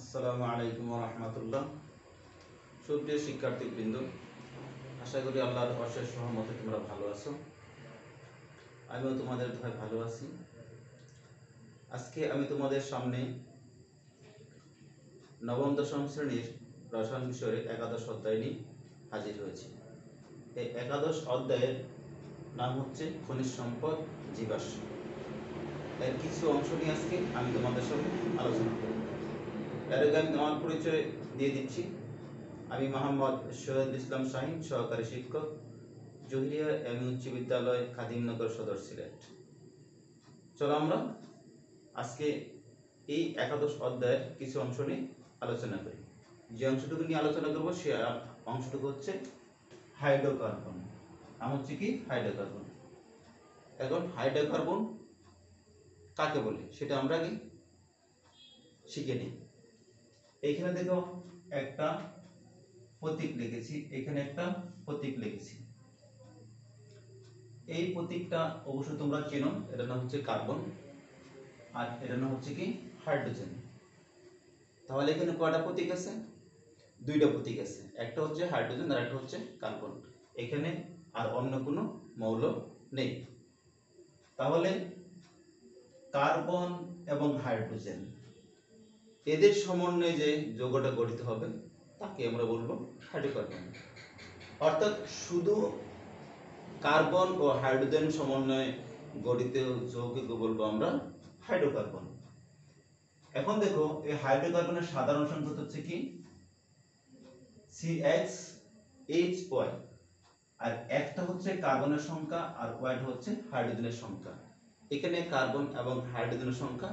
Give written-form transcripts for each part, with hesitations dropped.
আসসালামু আলাইকুম ওয়া রাহমাতুল্লাহ। সুপ্রিয় শিক্ষার্থীবৃন্দ, আশা করি আল্লাহর অশেষ রহমতে তোমরা ভালো আছো। আমিও তোমাদের দোয়ায় ভালো আছি। আজকে আমি তোমাদের সামনে নবম দশম শ্রেণীর রসায়ন বিষয়ের একাদশ অধ্যায় নিয়ে হাজির হয়েছি। এই একাদশ অধ্যায়ের নাম হচ্ছে খনিজ সম্পদ জীবাশ্ম। এর কিছু অংশ নিয়ে আজকে আমি তোমাদের সামনে আলোচনা করব। এর আগে আমি আমার পরিচয় দিয়ে দিচ্ছি। আমি মোহাম্মদ শহীদুল ইসলাম শাহিন, সহকারী শিক্ষক, জহিরিয়া এমএ উচ্চ বিদ্যালয়, খাদিমনগর সদর, সিলেট। চলো আমরা আজকে এই একাদশ অধ্যায়ের কিছু অংশ নিয়ে আলোচনা করি। যে অংশটুকু নিয়ে আলোচনা করবো সে অংশটুকু হচ্ছে হাইড্রোকার্বন। নাম হচ্ছে কি হাইড্রোকার্বন। এখন হাইড্রোকার্বন কাকে বলে সেটা আমরা আগে শিখে নিই। এইখানে দেখো একটা প্রতীক লিখেছি, এখানে একটা প্রতীক লিখেছি। এই প্রতীকটা অবশ্য তোমরা চেনো, এটার নাম হচ্ছে কার্বন আর এটার নাম হচ্ছে কি হাইড্রোজেন। তাহলে এখানে কয়টা প্রতীক আছে? দুইটা প্রতীক আছে, একটা হচ্ছে হাইড্রোজেন আর একটা হচ্ছে কার্বন। এখানে আর অন্য কোনো মৌল নেই। তাহলে কার্বন এবং হাইড্রোজেন এদের সমন্বয়ে যে যৌগটা গঠিত হবে তাকে আমরা বলবো হাইড্রোকার্বন। অর্থাৎ শুধু কার্বন ও হাইড্রোজেন সমন্বয়ে গঠিত যৌগকে বলবো আমরা হাইড্রোকার্বন। এখন দেখো এই হাইড্রোকার্বনের সাধারণ সংকেত হচ্ছে কি CH2, আর একটা হচ্ছে কার্বনের সংখ্যা আর ওয়াইটা হচ্ছে হাইড্রোজেনের সংখ্যা। এখানে কার্বন এবং হাইড্রোজেনের সংখ্যা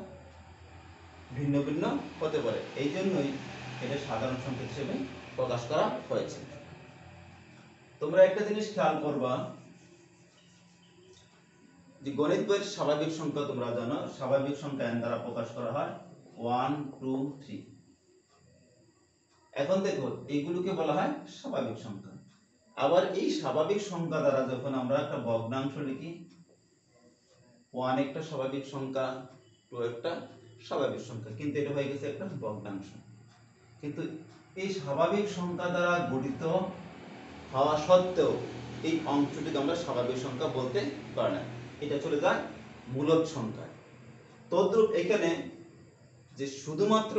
ভিন্ন ভিন্ন হতে পারে, এই জন্যই এটা সাধারণ সংকেত হিসেবে প্রকাশ করা হয়েছে। তোমরা একটা জিনিস খেয়াল করবা যে গণিত বইয়ের স্বাভাবিক সংখ্যা তোমরা জানো, স্বাভাবিক সংখ্যা n দ্বারা প্রকাশ করা হয় 1 2 3। এখন দেখো এইগুলোকে বলা হয় স্বাভাবিক সংখ্যা। আবার এই স্বাভাবিক সংখ্যা দ্বারা যখন আমরা একটা ভগ্নাংশ লিখি, 1 একটা স্বাভাবিক সংখ্যা, 2 একটা স্বাভাবিক সংখ্যা, কিন্তু এটা হয়ে গেছে একটা ভগ্নাংশ। কিন্তু এই স্বাভাবিক সংখ্যা দ্বারা গঠিত হওয়া সত্ত্বেও এই অংশটিকে আমরা স্বাভাবিক সংখ্যা বলতে পারি না, এটা চলে যায় মূলদ সংখ্যায়। তদ্রূপ এখানে যে শুধুমাত্র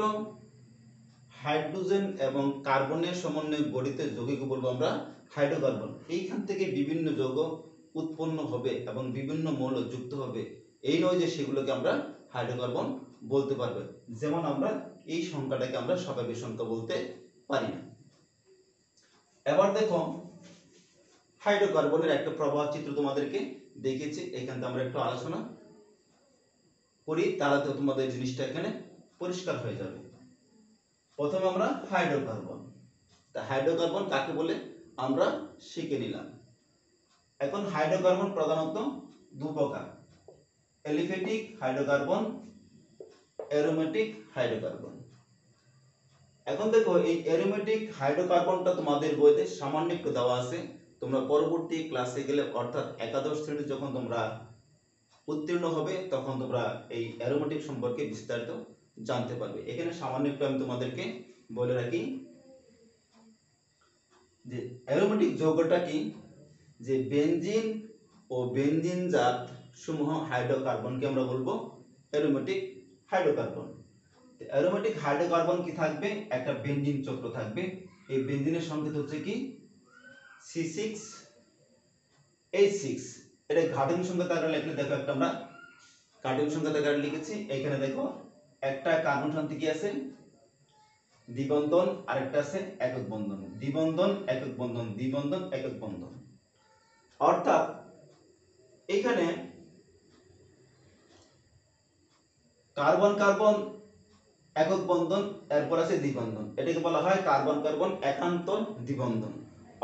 হাইড্রোজেন এবং কার্বনের সমন্বয়ে গঠিত যৌগকে বলবো আমরা হাইড্রোকার্বন। এইখান থেকে বিভিন্ন যৌগ উৎপন্ন হবে এবং বিভিন্ন মৌল যুক্ত হবে, এই নয় যে সেগুলোকে আমরা হাইড্রোকার্বন বলতে পারবো। যেমন আমরা এই সংখ্যাটাকে আমরা স্বাভাবিক সংখ্যা বলতে পারি না। এবার দেখো হাইড্রোকার্বনের একটা প্রবাহ চিত্র তোমাদেরকে দেখিয়েছি, এখান থেকে আমরা একটু আলোচনা করি, তাহলে তো তোমাদের জিনিসটা এখানে পরিষ্কার হয়ে যাবে। প্রথমে আমরা হাইড্রোকার্বন, তা হাইড্রোকার্বন কাকে বলে আমরা শিখে নিলাম। এখন হাইড্রোকার্বন প্রধানত দু প্রকার, এলিফ্যাটিক হাইড্রোকার্বন, অ্যারোমেটিক হাইড্রোকার্বন। এখন দেখো এই অ্যারোমেটিক হাইড্রোকার্বনটা তোমাদের বইতে সামান্য একটু দেওয়া আছে, তোমরা পরবর্তী ক্লাসে গেলে অর্থাৎ একাদশ শ্রেণী যখন তোমরা উত্তীর্ণ হবে তখন তোমরা এই অ্যারোমেটিক সম্পর্কে বিস্তারিত জানতে পারবে। এখানে সামান্য একটু আমি তোমাদেরকে বলে রাখি যে অ্যারোমেটিক যৌগটা কি, যে বেনজিন ও বেনজিন জাত সমূহ হাইড্রোকার্বনকে আমরা বলবো অ্যারোমেটিক হাইড্রোকার্বন। অ্যারোমেটিক হাইড্রোকার্বন কি থাকবে, একটা বেনজিন চক্র থাকবে, এই বেনজিনের সংকেত হচ্ছে কি C6H6। এটা ঘাতক সংখ্যা আকারে লিখলে দেখো একটা আমরা ঘাতক সংখ্যা আকারে লিখেছি। এখানে দেখো একটা কার্বন শান্তি কি আছে দ্বিবন্ধন, আরেকটা আছে একক বন্ধন, দ্বিবন্ধন একক বন্ধন, দ্বিবন্ধন একক বন্ধন। অর্থাৎ এখানে কার্বন কার্বন একক বন্ধন, এরপর আছে দ্বিবন্ধন, এটাকে বলা হয় কার্বন কার্বন একান্ত দ্বিবন্ধন।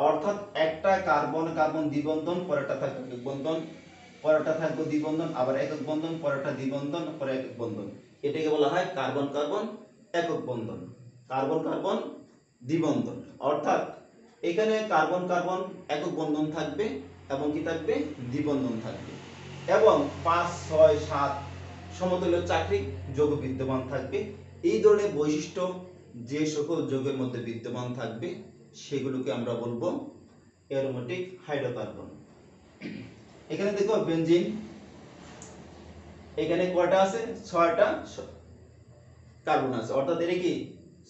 অর্থাৎ একটা কার্বন কার্বন দ্বিবন্ধন, পরেরটা থাকবে একক বন্ধন, পরেরটা থাকবে দ্বিবন্ধন, আবার একক বন্ধন, পরেরটা দ্বিবন্ধন, পরে একক বন্ধন, এটাকে বলা হয় কার্বন কার্বন একক বন্ধন, কার্বন কার্বন দ্বিবন্ধন। অর্থাৎ এখানে কার্বন কার্বন একক বন্ধন থাকবে এবং কি থাকবে দ্বিবন্ধন থাকবে, এবং 5 6 7 সমতুল্য চাকরিক যৌগ বিদ্যমান থাকবে। এই ধরনের বৈশিষ্ট্য যে সকল যৌগের মধ্যে বিদ্যমান থাকবে সেগুলোকে আমরা বলবো অ্যারোমেটিক হাইড্রোকার্বন। এখানে দেখো বেনজিন, এখানে কয়টা আছে? 6টা কার্বন আছে, অর্থাৎ এর কি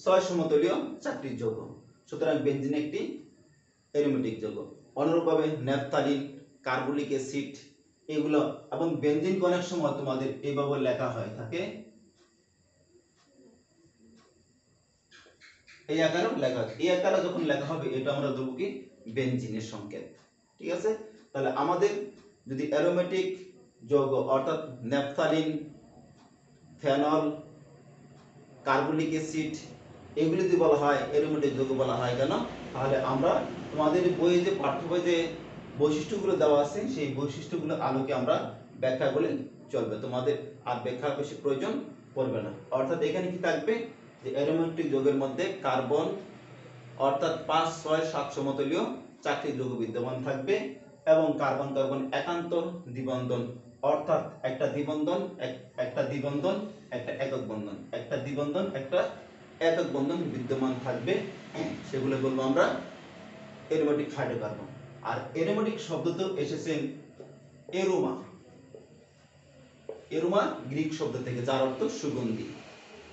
6 সমতলীয় 4টি যৌগ। সুতরাং বেনজিন একটি অ্যারোমেটিক যৌগ। অনুরূপভাবে ন্যাপথালিন, কার্বলিক অ্যাসিড এগুলো, এবং বেনজিন অনেক সময় তোমাদের এইভাবে লেখা হয় থাকে, এই আকারে লেখা হয়। এই আকারে যখন লেখা হবে এটা আমরা ধরব কি বেনজিনের সংকেত। ঠিক আছে? তাহলে আমাদের যদি অ্যারোমেটিক যৌগ অর্থাৎ ন্যাপথালিন, ফেনল, কার্বলিক অ্যাসিড এগুলি যদি বলা হয় অ্যারোমেটিক যৌগ বলা হয় কেন? তাহলে আমরা তোমাদের বইয়ে যে পাঠ্য বইতে বৈশিষ্ট্যগুলো দেওয়া আছে সেই বৈশিষ্ট্যগুলো আলোকে আমরা ব্যাখ্যা করলে চলবে, তোমাদের আর ব্যাখ্যার বেশি প্রয়োজন পড়বে না। অর্থাৎ এখানে কি থাকবে যে অ্যারোমেটিক যৌগের মধ্যে কার্বন অর্থাৎ 5, 6, 7 সমতলীয় 4টি যৌগ বিদ্যমান থাকবে এবং কার্বন কার্বন একান্ত দ্বিবন্ধন অর্থাৎ একটা দ্বিবন্ধন একটা দ্বিবন্ধন একটা একক বন্ধন, একটা দ্বিবন্ধন একটা একক বন্ধন বিদ্যমান থাকবে, সেগুলো বলবো আমরা অ্যারোমেটিক হাইড্রোকার্বন। আর অ্যারোমেটিক শব্দতে এসেছে এরোমা। এরোমা গ্রিক শব্দ থেকে, যার অর্থ সুগন্ধি।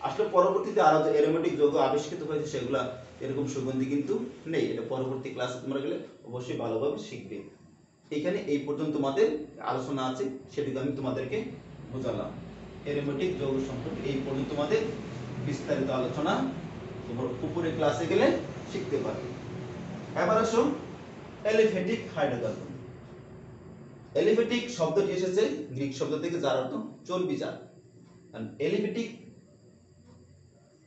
আসলে পরবর্তীতে আরো যে অ্যারোমেটিক যৌগ আবিষ্কৃত হয়েছে সেগুলা এরকম সুগন্ধি কিন্তু নেই। এটা পরবর্তী ক্লাসে তোমরা গেলে অবশ্যই ভালোভাবে শিখবে। এখানে এই পর্যন্ত তোমাদের আলোচনা আছে, সেটুকু আমি তোমাদেরকে বোঝালাম। অ্যারোমেটিক যৌগ সম্পর্কে এই পর্যন্ত তোমাদের বিস্তারিত আলোচনা তোমরা উপরে ক্লাসে গেলে শিখতে পারবে। এবার আসো অ্যালিফ্যাটিক হাইড্রোকার্বন। অ্যালিফ্যাটিক শব্দটি এসেছে গ্রিক শব্দ থেকে, যার অর্থ চর্বিজাত। অ্যালিফ্যাটিক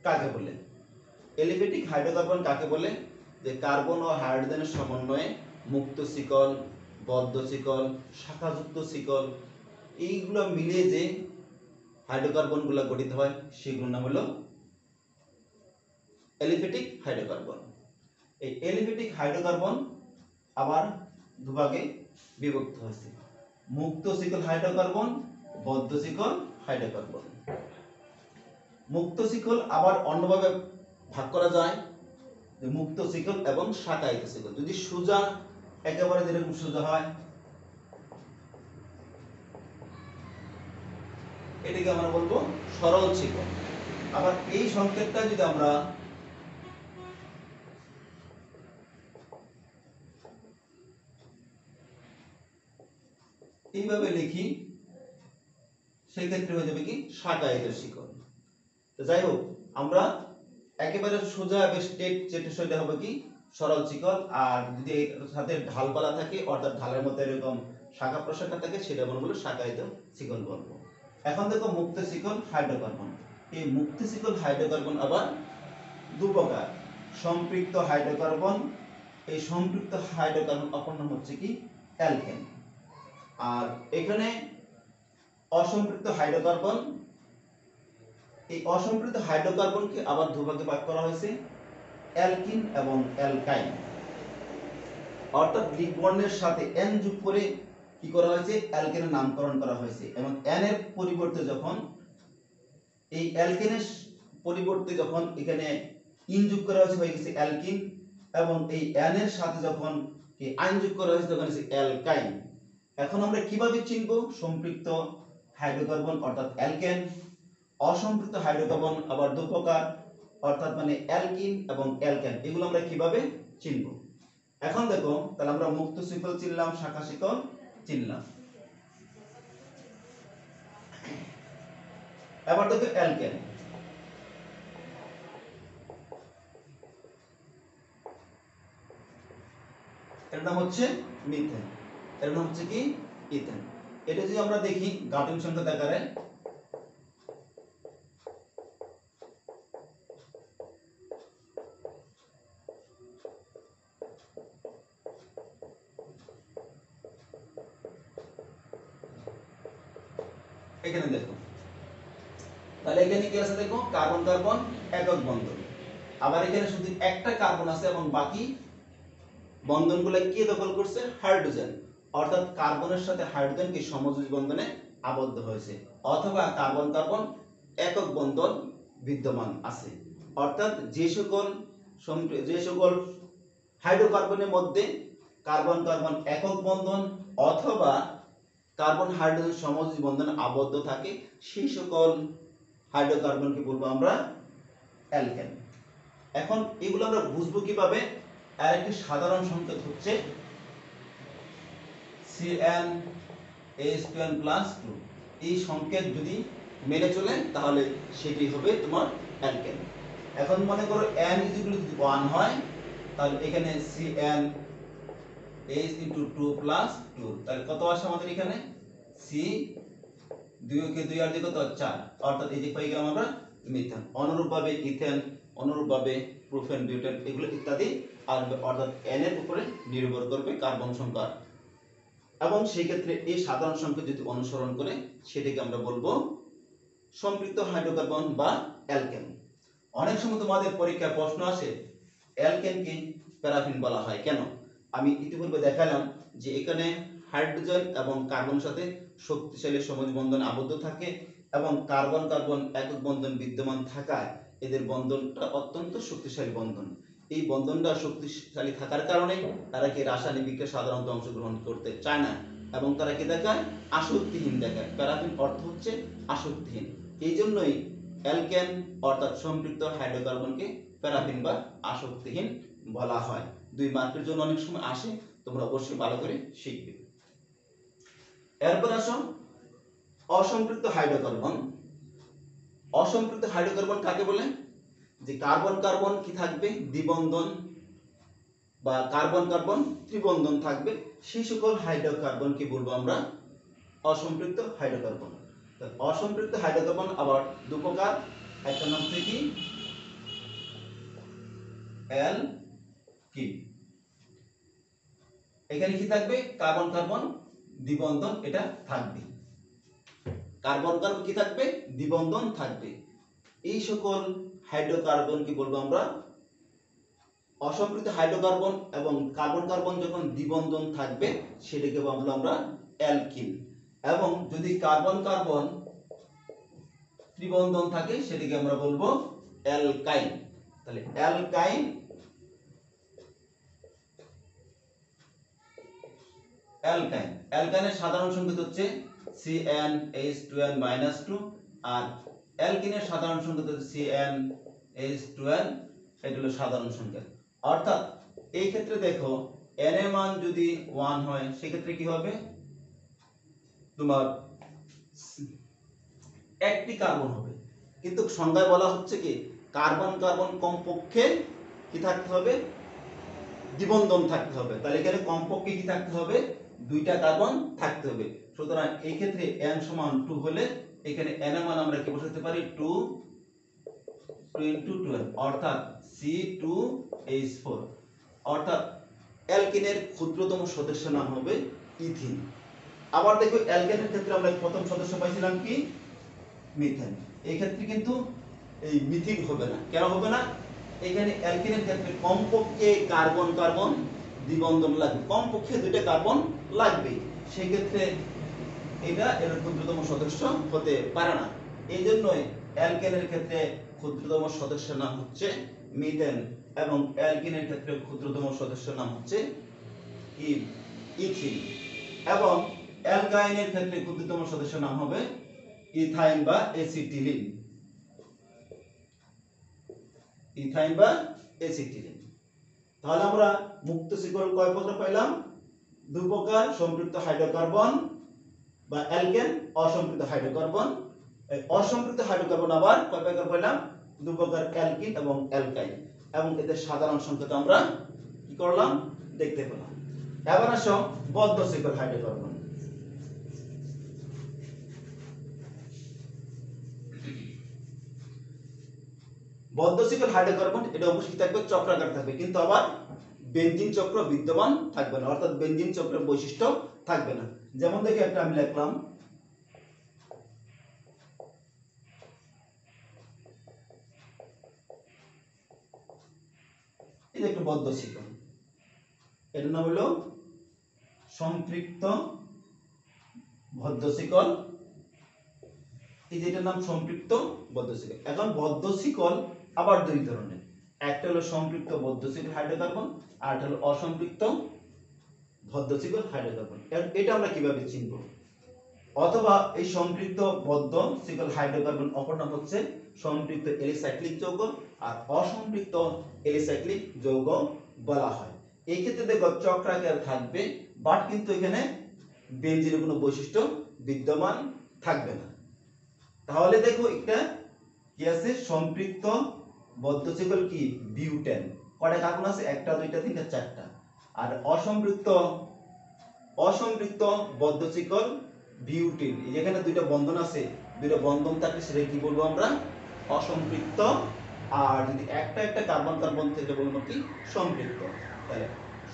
কাকে বলে? অ্যালিফ্যাটিক হাইড্রোকার্বন কাকে বলে? যে কার্বন ও হাইড্রোজেনের সমন্বয়ে মুক্ত শিকল, বদ্ধ শিকল, শাখাযুক্ত শিকল এইগুলো মিলিয়ে যে হাইড্রোকার্বনগুলো গঠিত হয় সেগুলোর নাম হলো অ্যালিফ্যাটিক হাইড্রোকার্বন। এই অ্যালিফ্যাটিক হাইড্রোকার্বন আবার দুভাগে বিভক্ত হয়েছে: মুক্ত শিকল হাইড্রোকার্বন, বদ্ধ শিকল হাইড্রোকার্বন। মুক্ত শিকল আবার অন্যভাবে ভাগ করা যায় যে মুক্ত শিকল এবং শাখায়িত শিকল। যদি সোজা একেবারে যেরকম সোজা হয় এটাকে আমরা বলবো সরল শিকল। আবার এই সংকেতটা যদি আমরা এইভাবে লিখি সেই ক্ষেত্রে হয়ে যাবে কি শাখায়িত শিকল। তো যাই হোক, আমরা একেবারে সোজা স্ট্রেট যেটা সেটা হবে কি সরল শিকল, আর যদি এর সাথে ঢালপালা থাকে অর্থাৎ ঢালের মধ্যে এরকম শাখা প্রশাখা থাকে সেটা আমরা বলবো শাখায়িত শিকল বলবো। এখন দেখো মুক্ত শিকল হাইড্রোকার্বন। এই মুক্ত শিকল হাইড্রোকার্বন আবার দু প্রকার: সম্পৃক্ত হাইড্রোকার্বন। এই সম্পৃক্ত হাইড্রোকার্বন অপর নাম হচ্ছে কি অ্যালকেন। আর এখানে অসম্পৃক্ত হাইড্রোকার্বন। এই অসম্পৃক্ত হাইড্রোকার্বনকে আবার দুভাগে ভাগ করা হয়েছে: অ্যালকিন এবং অ্যালকাইন। অর্থাৎ গ্রিক বর্ণের সাথে এন যোগ করে কি করা হয়েছে অ্যালকেনের নামকরণ করা হয়েছে, এবং এন এর পরিবর্তে যখন এই অ্যালকেনের পরিবর্তে যখন এখানে ইন যোগ করা হয়েছে হয়ে গেছে অ্যালকিন, এবং এই এন এর সাথে যখন এই আইন যোগ করা হয়েছে তখন হচ্ছে অ্যালকাইন। এখন আমরা কিভাবে চিনব সম্পৃক্ত হাইড্রোকার্বন অর্থাৎ অ্যালকেন? অসম্পৃক্ত হাইড্রোকার্বন আবার দু প্রকার, অর্থাৎ মানে অ্যালকিন এবং অ্যালকেন। এগুলো আমরা কিভাবে চিনব? এখন দেখো, তাহলে আমরা মুক্ত শিকল চিনলাম, শাখা শিকল চিনলাম। এবার দেখো অ্যালকেন। এর নাম হচ্ছে মিথেন, এর নাম হচ্ছে কি ইথেন। এটা যদি আমরা দেখি গাঠনিক সংকেত আকারে, এখানে দেখো, তাহলে এখানে কি আছে দেখো কার্বন কার্বন একক বন্ধন, আবার এখানে শুধু একটা কার্বন আছে এবং বাকি বন্ধনগুলো কে দখল করছে? হাইড্রোজেন। অর্থাৎ কার্বনের সাথে হাইড্রোজেন কি সমযোজী বন্ধনে আবদ্ধ হয়েছে, অথবা কার্বন কার্বন একক বন্ধন বিদ্যমান আছে। অর্থাৎ যে সকল হাইড্রোকার্বনের মধ্যে কার্বন কার্বন একক বন্ধন অথবা কার্বন হাইড্রোজেন সমযোজী বন্ধনে আবদ্ধ থাকে সেই সকল হাইড্রোকার্বনকে বলবো আমরা অ্যালকেন। এখন এগুলো আমরা বুঝবো কিভাবে? আর একটি সাধারণ সংকেত হচ্ছে CnH2n+2। এই সংকেত যদি মেনে চলে তাহলে সেটি হবে তোমার অ্যালকেন। এখন মনে করো n যদি 1 হয় তাহলে এখানে CnH2 তাহলে কত আসে আমাদের এখানে? C 2 কে 2 আর 2 কত 4, অর্থাৎ এই যে পেয়ে গেলাম আমরা মিথেন। অনুরূপভাবে ইথেন, অনুরূপভাবে প্রোপেন, বিউটেন এগুলো ইত্যাদি আসবে, অর্থাৎ n এর উপরে নির্ভর করবে কার্বন সংখ্যা। এবং সেই ক্ষেত্রে এই সাধারণ সংকেত যদি অনুসরণ করে সেটাকে আমরা বলবো সম্পৃক্ত হাইড্রোকার্বন বা অ্যালকেন। অনেক সময় তোমাদের পরীক্ষায় প্রশ্ন আসে অ্যালকেনকে প্যারাফিন বলা হয় কেন? আমি ইতিপূর্বে দেখালাম যে এখানে হাইড্রোজেন এবং কার্বনের সাথে শক্তিশালী সমযোজী বন্ধন আবদ্ধ থাকে এবং কার্বন কার্বন একক বন্ধন বিদ্যমান থাকায় এদের বন্ধনটা অত্যন্ত শক্তিশালী বন্ধন। এই বন্ধনটা শক্তিশালী থাকার কারণে তারা কি রাসায়নিক বিক্রিয়ায় সাধারণত অংশগ্রহণ করতে চায় না এবং তারা কি দেখায়? আসক্তিহীন দেখায়। প্যারাফিন অর্থ হচ্ছে আসক্তিহীন। এই জন্যই অ্যালকেন অর্থাৎ সম্পৃক্ত হাইড্রোকার্বনকে প্যারাফিন বা আসক্তিহীন বলা হয়। 2 মার্কের জন্য অনেক সময় আসে, তোমরা অবশ্যই ভালো করে শিখবে। এরপর আসো অসম্পৃক্ত হাইড্রোকার্বন। অসম্পৃক্ত হাইড্রোকার্বন কাকে বলে? যে কার্বন কার্বন কি থাকবে? দ্বিবন্ধন বা কার্বন কার্বন ত্রিবন্ধন থাকবে, সেই সকল হাইড্রোকার্বনকে বলবো আমরা অসম্পৃক্ত হাইড্রোকার্বন। অসম্পৃক্ত হাইড্রোকার্বন আবার 2 প্রকার। একটা নাম হচ্ছে কি অ্যালকিন। এখানে কি থাকবে? কার্বন কার্বন দ্বিবন্ধন এটা থাকবে। কার্বন কার্বন কি থাকবে? দ্বিবন্ধন থাকবে। এই সকল হাইড্রোকার্বনকে বলবো আমরা অসম্পৃক্ত হাইড্রোকার্বন। এবং কার্বন কার্বন যখন দ্বিবন্ধন থাকবে সেটাকে বলবো আমরা অ্যালকিন। এবং যদি কার্বন কার্বন ত্রিবন্ধন থাকে সেটাকে আমরা বলবো অ্যালকাইন। তাহলে অ্যালকাইন অ্যালকাইনের সাধারণ সংকেত হচ্ছে CnH2n-2 আর অ্যালকিনের সাধারণ সংকেত হচ্ছে CnH2n। এগুলো সাধারণ সংকেত। অর্থাৎ এই ক্ষেত্রে দেখো n এর মান যদি 1 হয় সেক্ষেত্রে কি হবে? তোমার একটি কার্বন হবে, কিন্তু সংজ্ঞায় বলা হচ্ছে কি কার্বন কার্বন কমপক্ষে কি থাকতে হবে? দ্বিবন্ধন থাকতে হবে। তাহলে এখানে কমপক্ষে কি থাকতে হবে? 2টা কার্বন থাকতে হবে। সুতরাং এই ক্ষেত্রে n সমান 2 হলে এখানে n এর মান আমরা কি বসাতে পারি? 2 * 12 অর্থাৎ C2H4। অর্থাৎ অ্যালকিনের ক্ষুদ্রতম সদস্য নাম হবে ইথিন। আবার দেখো অ্যালকেনের ক্ষেত্রে আমরা প্রথম সদস্য পাইছিলাম কি? মিথেন। এই ক্ষেত্রে কিন্তু এই মিথিন হবে না। কেন হবে না? এখানে অ্যালকিনের ক্ষেত্রে কমপক্ষে কার্বন কার্বন দ্বিবন্ধন লাগবে, কমপক্ষে 2টা কার্বন লাগবে। সেই ক্ষেত্রে এটা এর ক্ষুদ্রতম সদস্য হতে পারে না। এই জন্যই অ্যালকেনের ক্ষেত্রে ক্ষুদ্রতম সদস্যের নাম হচ্ছে মিথেন এবং অ্যালকিনের ক্ষেত্রে ক্ষুদ্রতম সদস্যের নাম হচ্ছে ইথিন। এবং অ্যালকাইনের ক্ষেত্রে ক্ষুদ্রতম সদস্যের নাম হবে ইথাইন বা এসিটিলিন। ইথাইন বা এসিটিলিন। তাহলে আমরা মুক্ত শিকল কয় প্রকার পাইলাম? 2 প্রকার, সম্পৃক্ত হাইড্রোকার্বন বা অ্যালকেন, অসম্পৃক্ত হাইড্রোকার্বন। এই অসম্পৃক্ত হাইড্রোকার্বন আবার কয় প্রকার পাইলাম? 2 প্রকার, অ্যালকিন এবং অ্যালকাইন। এবং এদের সাধারণ সংকেত আমরা কি করলাম? দেখতে পেলাম। এবার আসো বদ্ধ শিকল হাইড্রোকার্বন। বদ্ধ শিকল হাইড্রোকার্বন এটা অবশ্যই থাকবে চক্রাকার থাকবে, কিন্তু আবার বেনজিন চক্র বিদ্যমান থাকবে না, অর্থাৎ বেনজিন চক্রের বৈশিষ্ট্য থাকবে না। যেমন দেখে একটা আমি লিখলাম এই যে একটা বদ্ধ শিকল, এটার নাম হলো সম্পৃক্ত বদ্ধ শিকল। এই যেটার নাম সম্পৃক্ত বদ্ধ শিকল। এখন বদ্ধ শিকল আবার দুই ধরনের, একটা হলো সম্পৃক্ত বদ্ধশিকল হাইড্রোকার্বন আর একটা হলো অসম্পৃক্ত বদ্ধশিকল হাইড্রোকার্বন। এটা আমরা কিভাবে চিনব? অথবা এই সম্পৃক্ত বদ্ধ শিকল হাইড্রোকার্বন অপর নাম হচ্ছে সম্পৃক্ত এলিসাইক্লিক যৌগ আর অসম্পৃক্ত এলিসাইক্লিক যৌগ বলা হয়। এই ক্ষেত্রে দেখো চক্রাকার থাকবে, বাট কিন্তু এখানে বেনজিনের কোনো বৈশিষ্ট্য বিদ্যমান থাকবে না। তাহলে দেখো একটা কি আছে, সম্পৃক্ত বদ্ধ শিকল কি বিউটেন, কয়টা কার্বন আছে? একটা দুইটা তিনটা চারটা। আর অসম্পৃক্ত বদ্ধ শিকল বিউটিন, যেখানে দুইটা বন্ধন আছে, দুইটা বন্ধন থাকলে সেটা কি বলবো আমরা? অসম্পৃক্ত। আর যদি একটা একটা কার্বন কার্বন থেকে বলবো কি? সম্পৃক্ত। তাহলে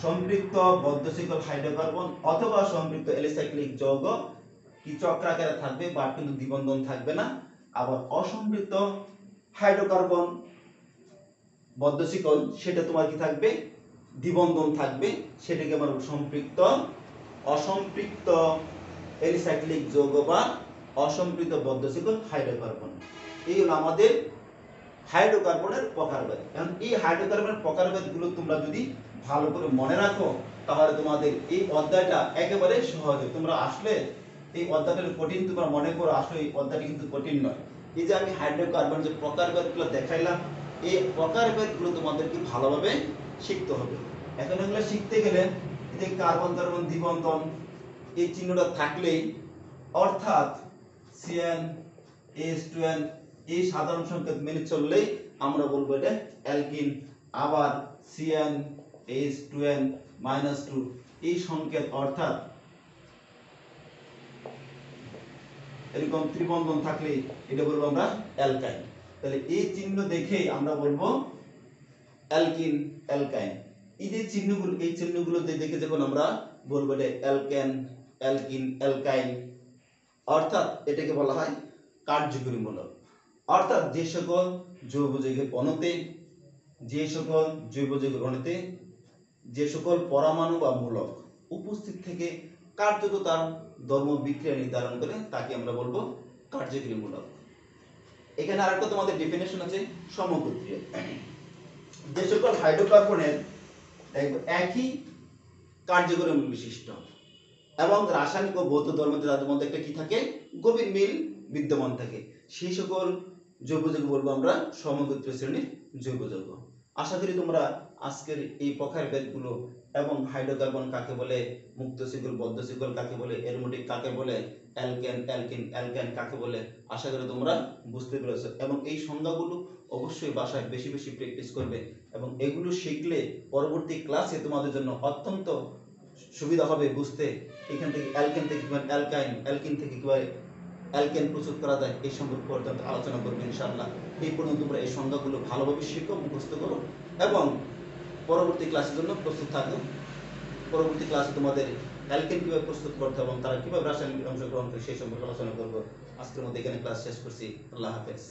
সম্পৃক্ত বদ্ধ শিকল হাইড্রোকার্বন অথবা সম্পৃক্ত এলিসাইক্লিক যৌগ কি চক্রাকারে থাকবে, বাট কিন্তু দ্বিবন্ধন থাকবে না। আবার অসম্পৃক্ত হাইড্রোকার্বন বদ্ধ শিকল, সেটা তোমার কি থাকবে? দ্বিবন্ধন থাকবে, সেটাকে আমরা সম্পৃক্ত অসম্পৃক্ত এলিসাইক্লিক যৌগ বা অসম্পৃক্ত বদ্ধ শিকল হাইড্রোকার্বন। এই হলো আমাদের হাইড্রোকার্বনের প্রকারভেদ। এখন এই হাইড্রোকার্বনের প্রকারভেদগুলো তোমরা যদি ভালো করে মনে রাখো, তাহলে তোমাদের এই অধ্যায়টা একেবারে সহজ। তোমরা আসলে এই অধ্যায়টা কঠিন তোমরা মনে করো, আসলে এই অধ্যায়টা কিন্তু কঠিন নয়। এই যে আমি হাইড্রোকার্বন যে প্রকারভেদগুলো দেখাইলাম, এই প্রকারভেদগুলো তোমাদেরকে ভালোভাবে শিখতে হবে। এখন এগুলো শিখতে গেলে এই যে কার্বন কার্বন দ্বিবন্ধন এই চিহ্নটা থাকলেই, অর্থাৎ CnH2n এই সাধারণ সংকেত মেনে চললেই আমরা বলবো এটা অ্যালকিন। আবার CnH2n-2 এই সংকেত অর্থাৎ এরকম ত্রিবন্ধন থাকলে এটা বলবো আমরা অ্যালকাইন। তাহলে এই চিহ্ন দেখেই আমরা বলবো অ্যালকিন অ্যালকাইন। এই যে চিহ্নগুলো, এই চিহ্নগুলো দেখে যখন আমরা বলবো এটা অ্যালকেন অ্যালকিন অ্যালকাইন, অর্থাৎ এটাকে বলা হয় কার্যকরীমূলক। অর্থাৎ যে সকল জৈব যৌগের অণুতে, যে সকল জৈব যৌগের অণুতে যে সকল পরমাণু বা মূলক উপস্থিত থেকে কার্যত তার ধর্ম বিক্রিয়া নির্ধারণ করে, তাকে আমরা বলবো কার্যকরীমূলক। এখানে আরেকটা তোমাদের ডেফিনেশন আছে সমগোত্রীয়। যে সকল হাইড্রোকার্বনের একই কার্যকরী বিশিষ্ট এবং রাসায়নিক ও ভৌত ধর্মতে তাদের মধ্যে একটা কি থাকে? গভীর মিল বিদ্যমান থাকে, সেই সকল জৈব যৌগ বলবো আমরা সমগোত্রীয় শ্রেণীর জৈব যৌগ। আশা করি তোমরা আজকের এই প্রকারভেদগুলো এবং হাইড্রোকার্বন কাকে বলে, মুক্ত শিকল বদ্ধ শিকল কাকে বলে, অ্যারোমেটিক কাকে বলে, অ্যালকেন অ্যালকিন অ্যালকাইন কাকে বলে, আশা করি তোমরা বুঝতে পেরেছো। এবং এই সংজ্ঞাগুলো অবশ্যই বাসায় বেশি বেশি প্র্যাকটিস করবে, এবং এগুলো শিখলে পরবর্তী ক্লাসে তোমাদের জন্য অত্যন্ত সুবিধা হবে বুঝতে। এখান থেকে অ্যালকেন থেকে কিভাবে অ্যালকাইন, অ্যালকিন থেকে কিভাবে অ্যালকেন প্রস্তুত করা যায়, এই সম্পর্কে পর্যন্ত আলোচনা করবো ইনশাআল্লাহ। এই পর্যন্ত তোমরা এই সংজ্ঞাগুলো ভালোভাবে শিখো, মুখস্থ করো এবং পরবর্তী ক্লাসের জন্য প্রস্তুত থাকো। পরবর্তী ক্লাসে তোমাদের অ্যালকেন কিভাবে প্রস্তুত করতে এবং তারা কিভাবে রাসায়নিক অংশগ্রহণ করে সেই সম্পর্কে আলোচনা করবো। আজকের মধ্যে এখানে ক্লাস শেষ করছি। আল্লাহ হাফেজ।